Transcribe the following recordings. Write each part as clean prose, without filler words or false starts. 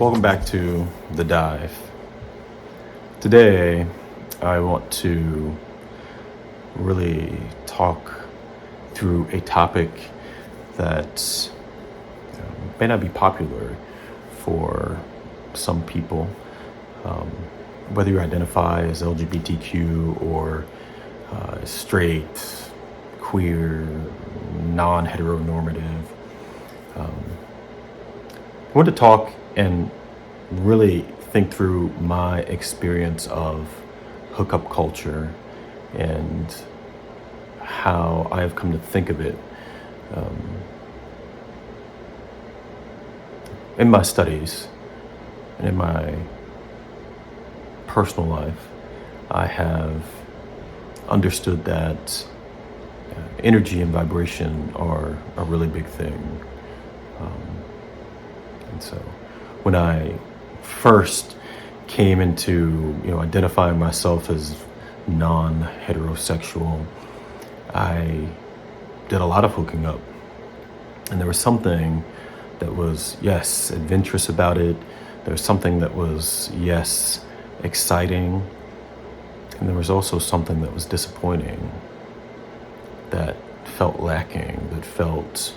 Welcome back to The Dive. Today, I want to really talk through a topic that may not be popular for some people, um, whether you identify as LGBTQ or straight, queer, non-heteronormative. I want to talk and really think through my experience of hookup culture and how I have come to think of it um, in my studies and in my personal life. I have understood that energy and vibration are a really big thing. And so when I first came into, identifying myself as non-heterosexual, I did a lot of hooking up. And there was something that was, yes, adventurous about it. There was something that was, yes, exciting. And there was also something that was disappointing, that felt lacking, that felt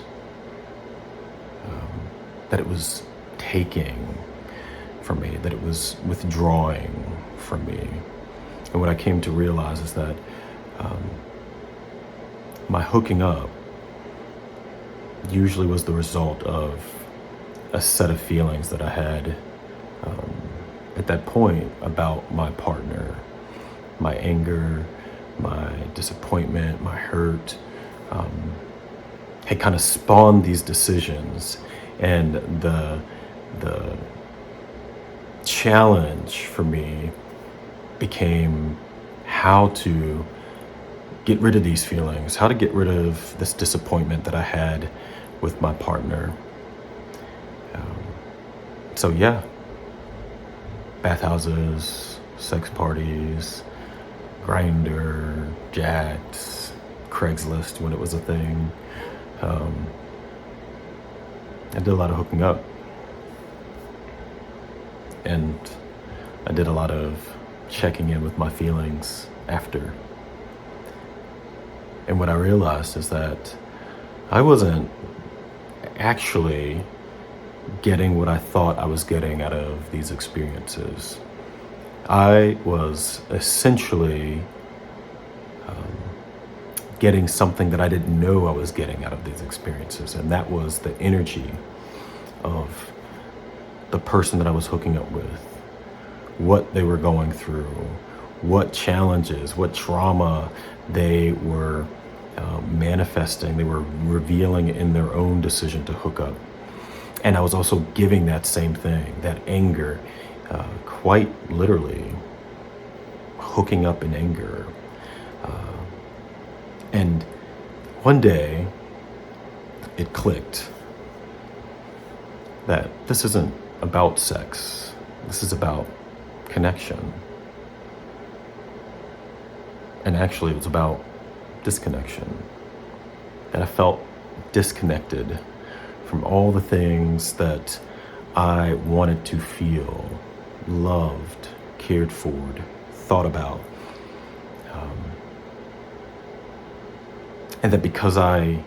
that it was taking from me, that it was withdrawing from me. And what I came to realize is that my hooking up usually was the result of a set of feelings that I had at that point about my partner, my anger, my disappointment, my hurt, had kind of spawned these decisions. And the challenge for me became how to get rid of these feelings, how to get rid of this disappointment that I had with my partner. So yeah, bathhouses, sex parties, Grindr, Jack's, Craigslist when it was a thing. I did a lot of hooking up, and I did a lot of checking in with my feelings after. And what I realized is that I wasn't actually getting what I thought I was getting out of these experiences. I was essentially getting something that I didn't know I was getting out of these experiences, and that was the energy of the person that I was hooking up with, what they were going through, what challenges, what trauma they were manifesting, they were revealing in their own decision to hook up. And I was also giving that same thing, that anger, quite literally hooking up in anger. And one day it clicked that this isn't about sex. This is about connection. And actually, it was about disconnection. That I felt disconnected from all the things that I wanted to feel, loved, cared for, thought about. And that because I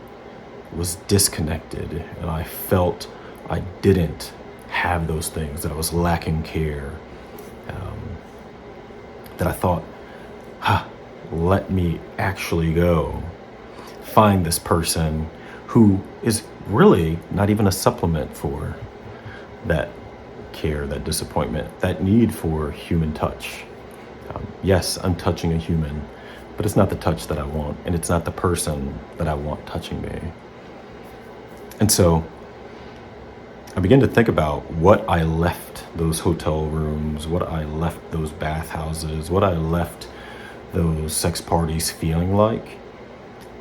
was disconnected and I felt I didn't have those things, that I was lacking care, that I thought, let me actually go find this person who is really not even a supplement for that care, that disappointment, that need for human touch. Yes, I'm touching a human, but it's not the touch that I want, and it's not the person that I want touching me. And so I began to think about what I left those hotel rooms, what I left those bathhouses, what I left those sex parties feeling like.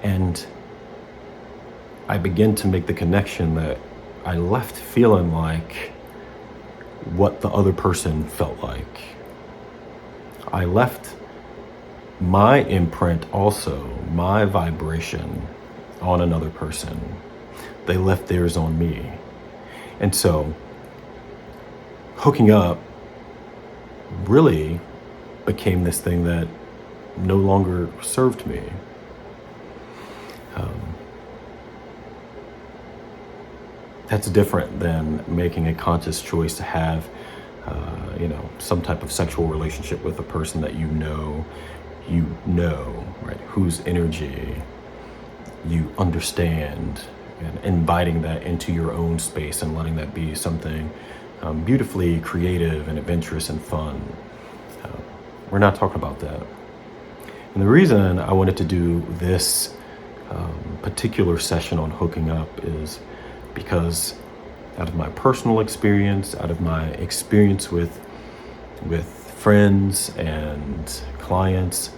And I began to make the connection that I left feeling like what the other person felt like. I left my imprint also, my vibration on another person. They left theirs on me. And so hooking up really became this thing that no longer served me. Um, that's different than making a conscious choice to have, some type of sexual relationship with a person that right, whose energy you understand, and inviting that into your own space and letting that be something beautifully creative and adventurous and fun. Uh, we're not talking about that. And the reason I wanted to do this particular session on hooking up is because out of my personal experience, out of my experience with friends and clients,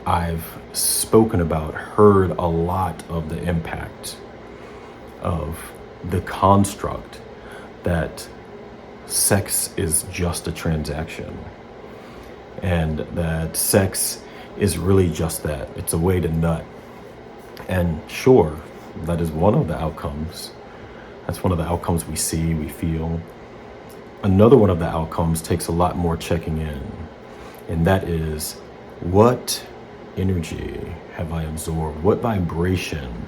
I've spoken about, heard a lot of the impact of the construct that sex is just a transaction, and that sex is really just that. It's a way to nut. And sure, that is one of the outcomes. That's one of the outcomes we see, we feel. Another one of the outcomes takes a lot more checking in, and that is, what energy have I absorbed? What vibration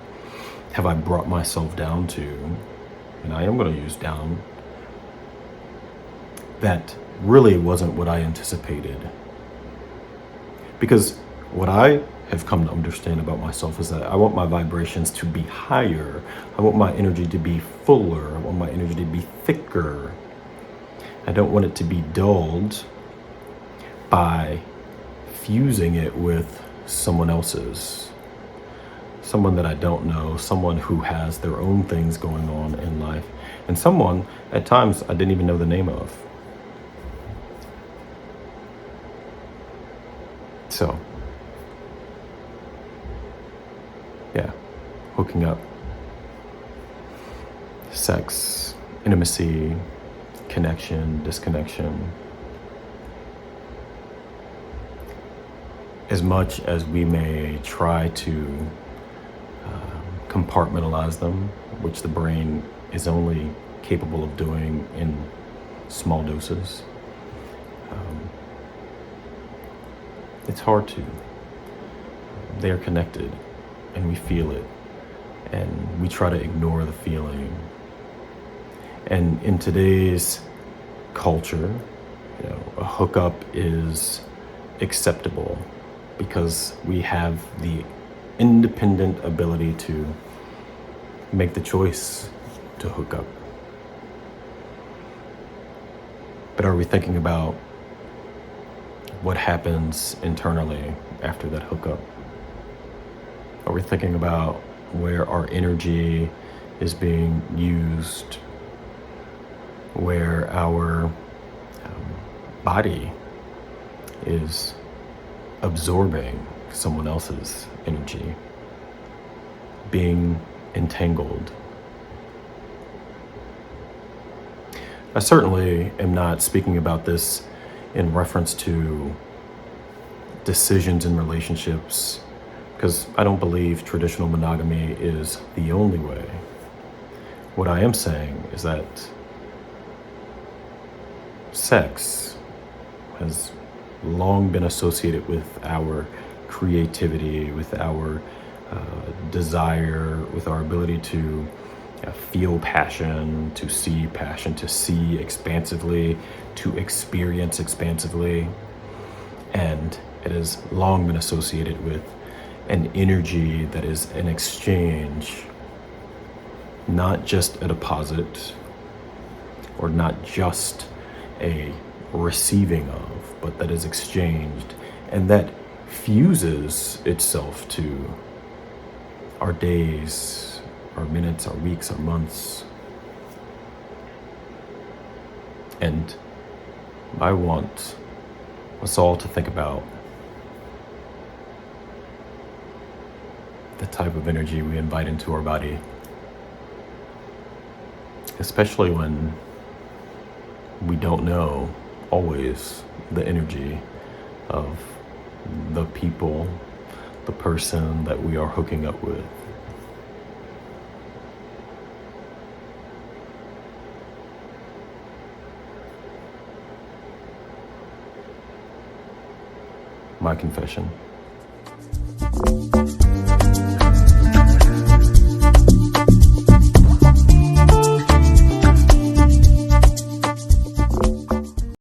have I brought myself down to? And I am going to use down. That really wasn't what I anticipated. Because what I have come to understand about myself is that I want my vibrations to be higher. I want my energy to be fuller. I want my energy to be thicker. I don't want it to be dulled by fusing it with someone else's. Someone that I don't know, someone who has their own things going on in life, and someone at times I didn't even know the name of. So, yeah, hooking up, sex, intimacy, connection, disconnection. As much as we may try to compartmentalize them, which the brain is only capable of doing in small doses, it's hard to. They are connected, and we feel it, and we try to ignore the feeling. And in today's culture, a hookup is acceptable because we have the independent ability to make the choice to hook up. But are we thinking about what happens internally after that hookup? Are we thinking about where our energy is being used, where our body is absorbing someone else's energy, being entangled? I certainly am not speaking about this in reference to decisions in relationships, because I don't believe traditional monogamy is the only way. What I am saying is that sex has long been associated with our creativity, with our desire, with our ability to feel passion, to see expansively, to experience expansively. And it has long been associated with an energy that is an exchange, not just a deposit, or not just a receiving of, but that is exchanged, and that fuses itself to our days, our minutes, our weeks, our months. And I want us all to think about the type of energy we invite into our body, especially when we don't know always the energy of the people, the person that we are hooking up with. my confession.